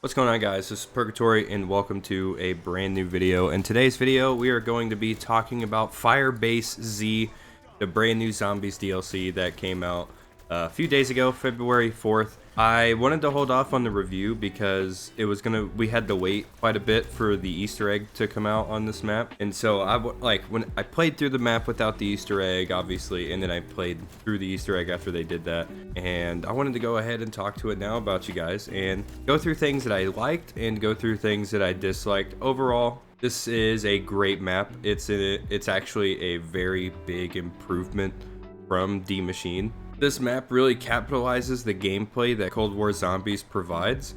What's going on, guys? This is Purgatory and welcome to a brand new video. In today's video we are going to be talking about Firebase Z, the brand new Zombies DLC that came out a few days ago, February 4th. I wanted to hold off on the review because we had to wait quite a bit for the Easter egg to come out on this map. And so when I played through the map without the Easter egg, obviously, and then I played through the Easter egg after they did that. And I wanted to go ahead and talk to it now about you guys and go through things that I liked and go through things that I disliked. Overall, this is a great map. It's actually a very big improvement from D Machine. This map really capitalizes the gameplay that Cold War Zombies provides,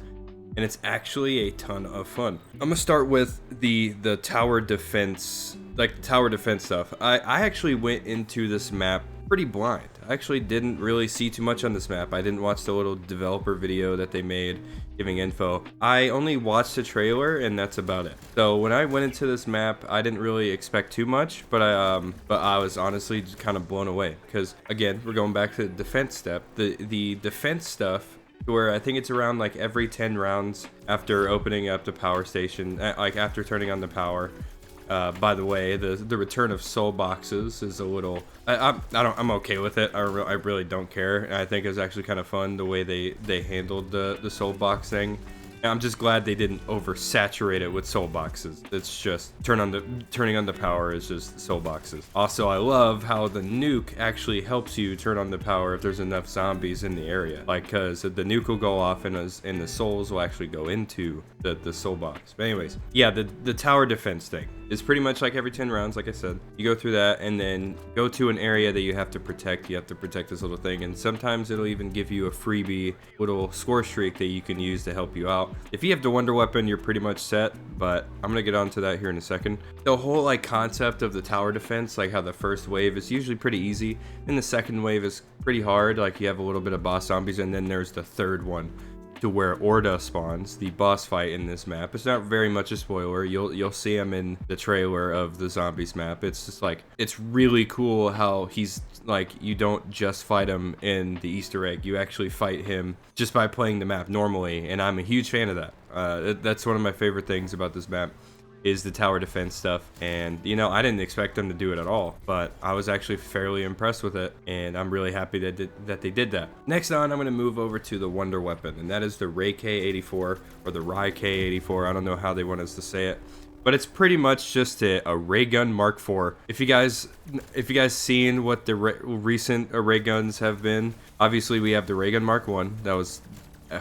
and it's actually a ton of fun. I'm gonna start with the tower defense, like tower defense stuff. I actually went into this map pretty blind. I actually didn't really see too much on this map. I didn't watch the little developer video that they made giving info. I only watched the trailer and that's about it. So when I went into this map, I didn't really expect too much, but I was honestly just kind of blown away because, again, we're going back to the defense step. The defense stuff, where I think it's around like every 10 rounds after opening up the power station, like after turning on the power. By the way, the return of soul boxes is a little. I'm okay with it. I really don't care. I think it was actually kind of fun the way they handled the soul box thing. I'm just glad they didn't oversaturate it with soul boxes. It's just turning on the power is just soul boxes. Also, I love how the nuke actually helps you turn on the power if there's enough zombies in the area. Like, cause the nuke will go off and the souls will actually go into the soul box. But anyways, yeah, the tower defense thing is pretty much like every 10 rounds, like I said. You go through that and then go to an area that you have to protect. You have to protect this little thing, and sometimes it'll even give you a freebie little score streak that you can use to help you out. If you have the wonder weapon, you're pretty much set, but I'm gonna get onto that here in a second. The whole like concept of the tower defense, like how the first wave is usually pretty easy and the second wave is pretty hard, like you have a little bit of boss zombies, and then there's the third one to where Orda spawns, the boss fight in this map. It's not very much a spoiler. You'll see him in the trailer of the zombies map. It's just like, it's really cool how he's like, you don't just fight him in the Easter egg, you actually fight him just by playing the map normally, and I'm a huge fan of that. That's one of my favorite things about this map, is the tower defense stuff. And you know, I didn't expect them to do it at all, but I was actually fairly impressed with it, and I'm really happy that they did that. Next on, I'm going to move over to the wonder weapon, and that is the Ray K84 or the Rai K84. I don't know how they want us to say it, but it's pretty much just a ray gun Mark IV. If you guys seen what the recent ray guns have been, obviously we have the ray gun Mark I that was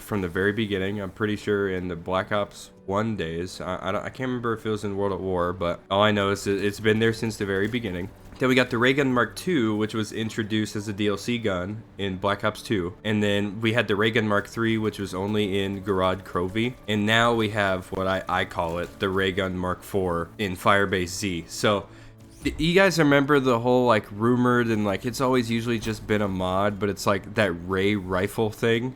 from the very beginning. I'm pretty sure in the Black Ops 1 days. I can't remember if it was in World at War, but all I know is that it's been there since the very beginning. Then we got the ray gun Mark II, which was introduced as a DLC gun in Black Ops 2. And then we had the ray gun Mark III, which was only in Garad Krovi. And now we have what I call it, the ray gun Mark IV in Firebase Z. So you guys remember the whole like rumored, and like it's always usually just been a mod, but it's like that ray rifle thing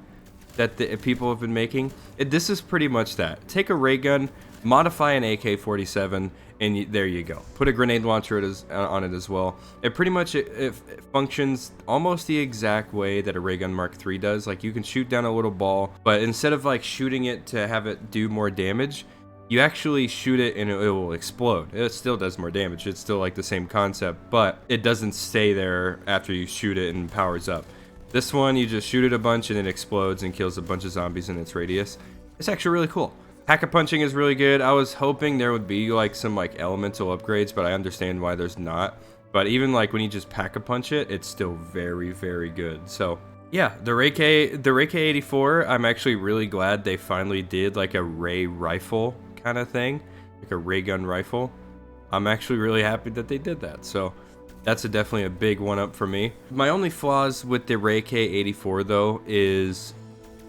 that the people have been making. This is pretty much that. Take a ray gun, modify an AK-47, and there you go. Put a grenade launcher on it as well. It pretty much it functions almost the exact way that a ray gun Mark III does. Like, you can shoot down a little ball, but instead of like shooting it to have it do more damage, you actually shoot it and it will explode. It still does more damage. It's still like the same concept, but it doesn't stay there after you shoot it and powers up. This one, you just shoot it a bunch and it explodes and kills a bunch of zombies in its radius. It's actually really cool. Pack-a-punching is really good. I was hoping there would be like some like elemental upgrades, but I understand why there's not. But even like when you just pack-a-punch it, it's still very, very good. So yeah, the Ray K84, I'm actually really glad they finally did like a ray rifle kind of thing, like a ray gun rifle. I'm actually really happy that they did that. So that's definitely a big one up for me. My only flaws with the Ray K84 though is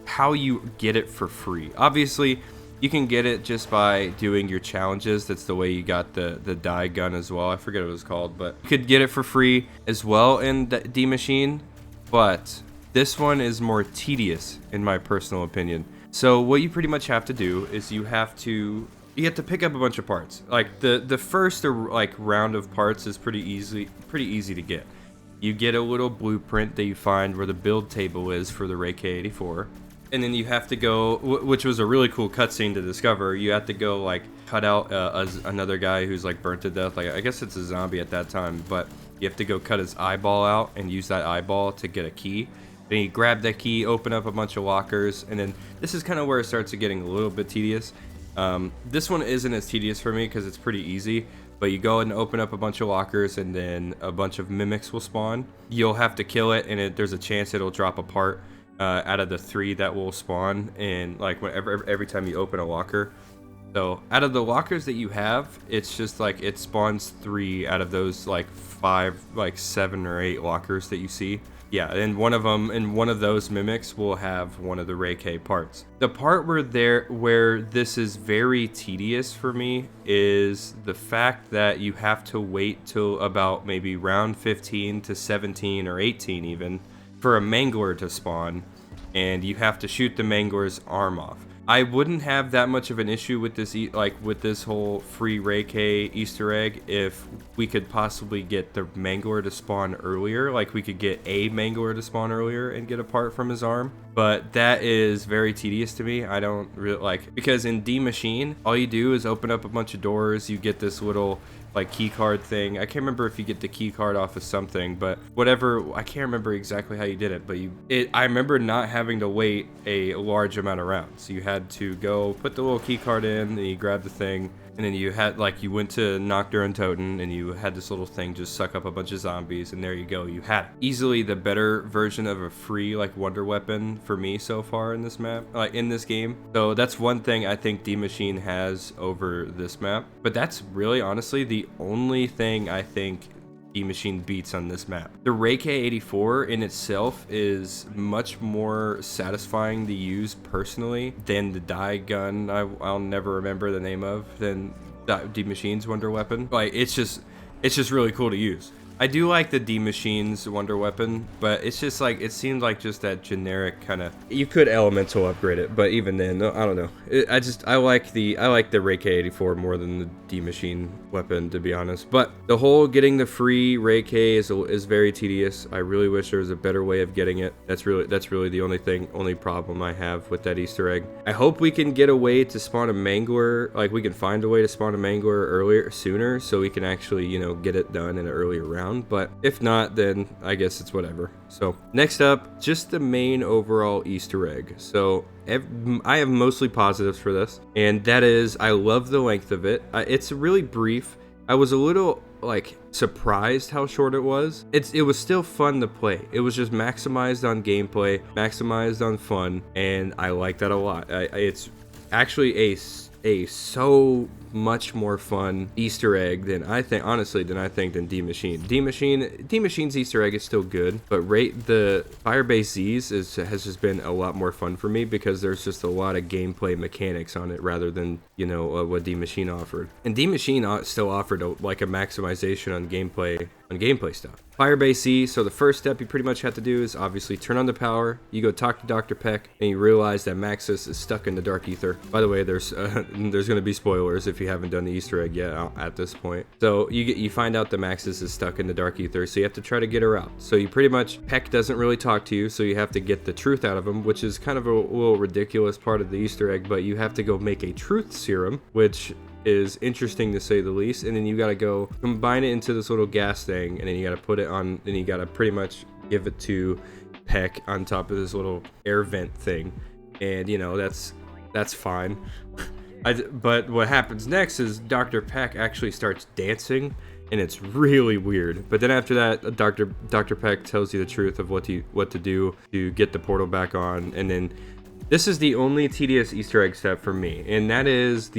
how you get it for free. Obviously, you can get it just by doing your challenges. That's the way you got the dye gun as well. I forget what it was called, but you could get it for free as well in D Machine. But this one is more tedious in my personal opinion. So what you pretty much have to do is you have to pick up a bunch of parts. Like the first like round of parts is pretty easy to get. You get a little blueprint that you find where the build table is for the Ray K84. and then you have to go, which was a really cool cutscene to discover. You have to go like cut out another guy who's like burnt to death. Like I guess it's a zombie at that time, but you have to go cut his eyeball out and use that eyeball to get a key. Then you grab that key, open up a bunch of lockers, and then this is kind of where it starts getting a little bit tedious. This one isn't as tedious for me because it's pretty easy, but you go and open up a bunch of lockers and then a bunch of mimics will spawn. You'll have to kill it, and there's a chance it'll drop a part out of the 3 that will spawn, and like every time you open a locker. So out of the lockers that you have, it's just like it spawns 3 out of those like 5, like 7 or 8 lockers that you see. Yeah, and one of those mimics will have one of the Ray K parts. The part where this is very tedious for me is the fact that you have to wait till about maybe round 15 to 17 or 18 even for a mangler to spawn, and you have to shoot the mangler's arm off. I wouldn't have that much of an issue with this, with this whole free Ray K Easter egg if we could possibly get the mangler to spawn earlier. Like we could get a mangler to spawn earlier and get a part from his arm. But that is very tedious to me. I don't really like, because in D Machine, all you do is open up a bunch of doors. You get this little like key card thing. I can't remember if you get the key card off of something, but whatever, I can't remember exactly how you did it, but I remember not having to wait a large amount of rounds. So you had to go put the little key card in, and you grab the thing, and then you had like, you went to Nocturne and Toten, and you had this little thing just suck up a bunch of zombies, and there you go, you had it. Easily the better version of a free like wonder weapon for me so far in this map, like in this game. So that's one thing I think D Machine has over this map, but that's really honestly the only thing I think D Machine beats on this map. The Ray K84 in itself is much more satisfying to use personally than the dye gun I'll never remember the name of, than D Machine's wonder weapon. Like it's just really cool to use. I do like the D Machine's wonder weapon, but it's just like, it seemed like just that generic kind of, you could elemental upgrade it, but even then, I don't know. I like the Ray K84 more than the D Machine weapon, to be honest. But the whole getting the free Ray K is very tedious. I really wish there was a better way of getting it. That's really the only problem I have with that Easter egg. I hope we can get a way to spawn a mangler, like we can find a way to spawn a mangler sooner, so we can actually, you know, get it done in an earlier round. But if not, then I guess it's whatever. So next up, just the main overall Easter egg. So I have mostly positives for this, and that is, I love the length of it. It's really brief. I was a little like surprised how short it was. It was still fun to play. It was just maximized on gameplay, maximized on fun, and I like that a lot. It's actually a so much more fun Easter egg than I think than D Machine. D Machine's Easter egg is still good, but the Firebase Z's has just been a lot more fun for me because there's just a lot of gameplay mechanics on it rather than, you know, what D Machine offered. And D Machine still offered a maximization on gameplay stuff. Firebase Z, so the first step you pretty much have to do is obviously turn on the power. You go talk to Dr. Peck, and you realize that Maxis is stuck in the Dark Ether. By the way, there's going to be spoilers if you haven't done the Easter egg yet at this point. So you find out that Maxis is stuck in the Dark Ether, so you have to try to get her out. So you pretty much, Peck doesn't really talk to you, so you have to get the truth out of him, which is kind of a little ridiculous part of the Easter egg, but you have to go make a truth serum, which is interesting to say the least, and then you gotta go combine it into this little gas thing, and then you gotta put it on, then you gotta pretty much give it to Peck on top of this little air vent thing, and you know, that's fine. But what happens next is Dr. Peck actually starts dancing, and it's really weird. But then after that, Dr. Peck tells you the truth of what to do to get the portal back on, and then this is the only tedious Easter egg step for me, and that is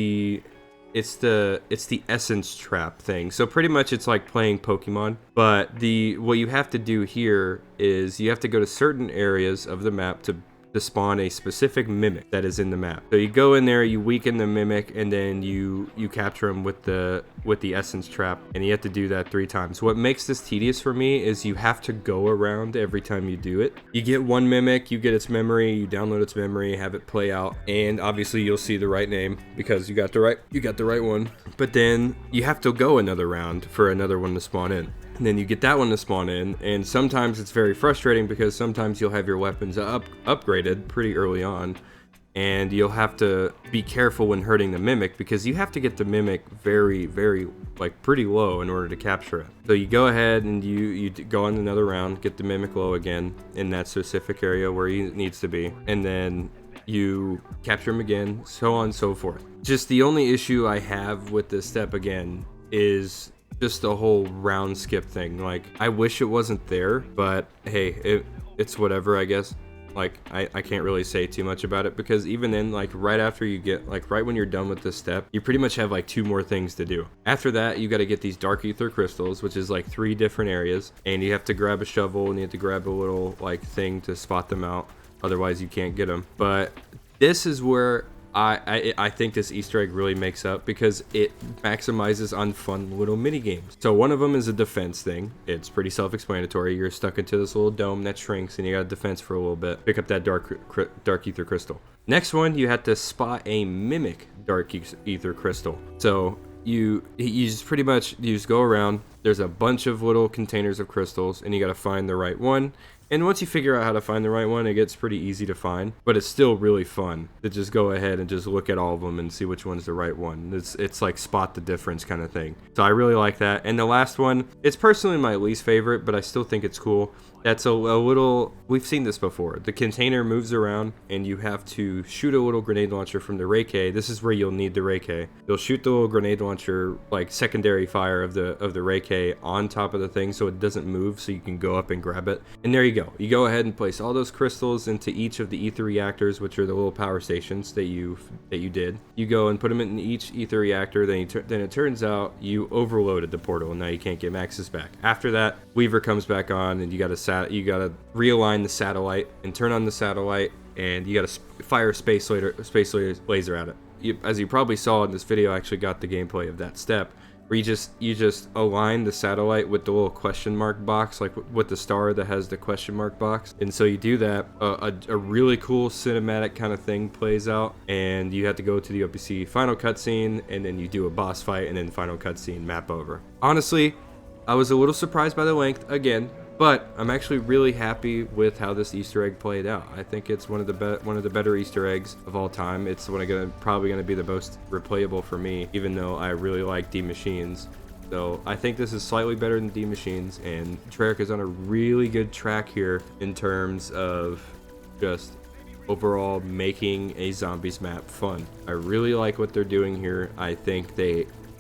it's the essence trap thing. So pretty much it's like playing Pokemon, but what you have to do here is you have to go to certain areas of the map to spawn a specific mimic that is in the map. So you go in there, you weaken the mimic, and then you capture him with the essence trap, and you have to do that 3 times. What makes this tedious for me is you have to go around every time you do it. You get one mimic, you get its memory, you download its memory, have it play out, and obviously you'll see the right name because you got the right one. But then you have to go another round for another one to spawn in. And then you get that one to spawn in, and sometimes it's very frustrating because sometimes you'll have your weapons upgraded pretty early on, and you'll have to be careful when hurting the mimic because you have to get the mimic very, very, like, pretty low in order to capture it. So you go ahead and you go on another round, get the mimic low again in that specific area where he needs to be, and then you capture him again, so on and so forth. Just the only issue I have with this step again is just the whole round skip thing. Like, I wish it wasn't there, but hey, it's whatever, I guess. Like, I can't really say too much about it because even then, like, right after you get, like, right when you're done with this step, you pretty much have like 2 more things to do. After that, you got to get these dark ether crystals, which is like 3 different areas, and you have to grab a shovel and you have to grab a little like thing to spot them out, otherwise you can't get them. But this is where I think this Easter egg really makes up because it maximizes on fun little mini games. So one of them is a defense thing. It's pretty self-explanatory. You're stuck into this little dome that shrinks and you got a defense for a little bit. Pick up that dark ether crystal. Next one, you have to spot a mimic dark ether crystal. So you just pretty much, you just go around. There's a bunch of little containers of crystals and you got to find the right one. And once you figure out how to find the right one, it gets pretty easy to find, but it's still really fun to just go ahead and just look at all of them and see which one's the right one. It's like spot the difference kind of thing. So I really like that. And the last one, it's personally my least favorite, but I still think it's cool. That's a little, we've seen this before. The container moves around and you have to shoot a little grenade launcher from the Reiki. This is where you'll need the Reiki. You'll shoot the little grenade launcher, like secondary fire of the Reiki on top of the thing so it doesn't move, so you can go up and grab it. And there you go. You go ahead and place all those crystals into each of the ether reactors, which are the little power stations that you did. You go and put them in each ether reactor, then it turns out you overloaded the portal and now you can't get Maxis back. After that, Weaver comes back on and you gotta realign the satellite and turn on the satellite, and you gotta fire a space laser at it. As you probably saw in this video, I actually got the gameplay of that step where you just align the satellite with the little question mark box, like with the star that has the question mark box. And so you do that, a really cool cinematic kind of thing plays out, and you have to go to the OPC final cutscene, and then you do a boss fight, and then final cutscene, map over. Honestly, I was a little surprised by the length again, but I'm actually really happy with how this Easter egg played out. I think it's one of the better Easter eggs of all time. It's probably gonna be the most replayable for me, even though I really like D Machines. So I think this is slightly better than D Machines, and Treyarch is on a really good track here in terms of just overall making a zombies map fun. I really like what they're doing here. I think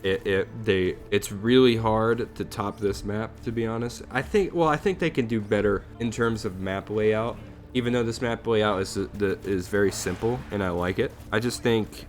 it's really hard to top this map, to be honest. I think they can do better in terms of map layout, even though this map layout is very simple and I like it. I just think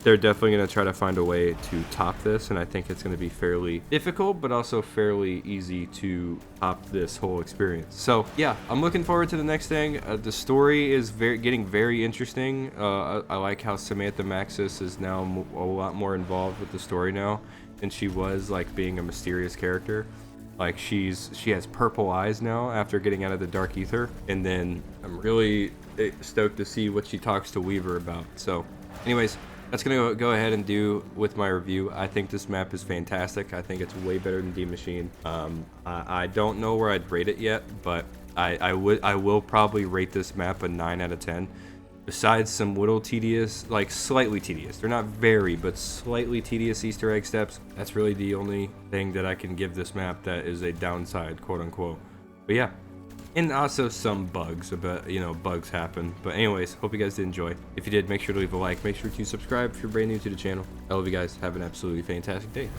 they're definitely going to try to find a way to top this, and I think it's going to be fairly difficult but also fairly easy to top this whole experience. So yeah, I'm looking forward to the next thing. The story is getting very interesting. I like how Samantha Maxis is now a lot more involved with the story now than she was, like, being a mysterious character. Like, she has purple eyes now after getting out of the dark ether, and then I'm really stoked to see what she talks to Weaver about. So anyways, that's gonna go ahead and do with my review. I think this map is fantastic. I think it's way better than D Machine. I don't know where I'd rate it yet, but I will probably rate this map a 9 out of 10. Besides some little tedious, like slightly tedious, they're not very, but slightly tedious Easter egg steps, that's really the only thing that I can give this map that is a downside, quote unquote. But yeah, and also some bugs, but you know, bugs happen. But anyways, hope you guys did enjoy. If you did, make sure to leave a like, make sure to subscribe if you're brand new to the channel. I love you guys. Have an absolutely fantastic day.